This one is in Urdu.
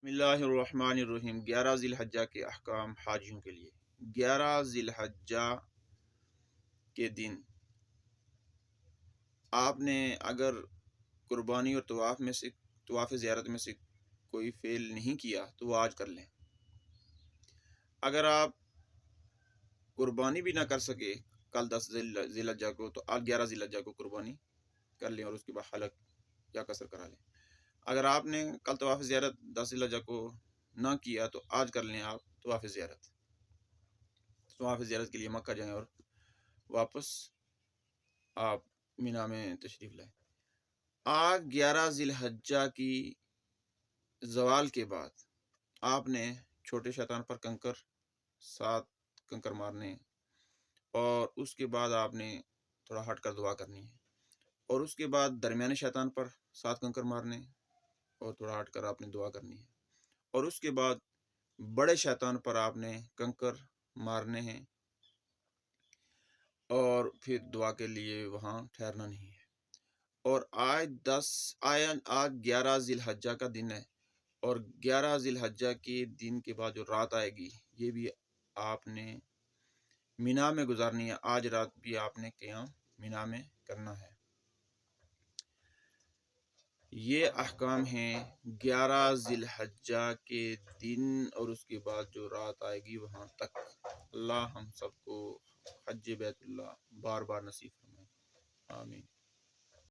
بسم اللہ الرحمن الرحیم 11 ذی الحجہ کے احکام حاجیوں کے لیے۔ 11 ذی الحجہ کے دن آپ نے اگر قربانی اور طواف زیارت میں سے کوئی فعل نہیں کیا تو وہ آج کر لیں۔ اگر آپ قربانی بھی نہ کر سکے کل 10 ذی الحجہ کو تو آج 11 ذی الحجہ کو قربانی کر لیں اور اس کے بعد حلق یا قصر کرا لیں۔ اگر آپ نے کل طواف زیارت 10 ذی الحجہ کو نہ کیا تو آج کر لیں آپ طواف زیارت کے لیے مکہ جائیں اور واپس آپ مینا میں تشریف لائیں۔ آج 11 ذی الحجہ کی زوال کے بعد آپ نے چھوٹے شیطان پر 7 کنکر مارنے اور اس کے بعد آپ نے تھوڑا ہٹ کر دعا کرنی ہے، اور اس کے بعد درمیانے شیطان پر 7 کنکر مارنے اور تھوڑا ہٹ کر آپ نے دعا کرنی ہے، اور اس کے بعد بڑے شیطان پر آپ نے کنکر مارنے ہیں اور پھر دعا کے لیے وہاں ٹھہرنا نہیں ہے۔ اور آج 11 ذی الحجہ کا دن ہے، اور 11 ذی الحجہ کے دن کے بعد جو رات آئے گی یہ بھی آپ نے مینا میں گزارنی ہے۔ آج رات بھی آپ نے قیام مینا میں کرنا ہے۔ یہ احکام ہیں 11 ذی الحجہ کے دن اور اس کے بعد جو رات آئے گی وہاں تک۔ اللہ ہم سب کو حج بیت اللہ بار بار نصیب فرمائے، آمین۔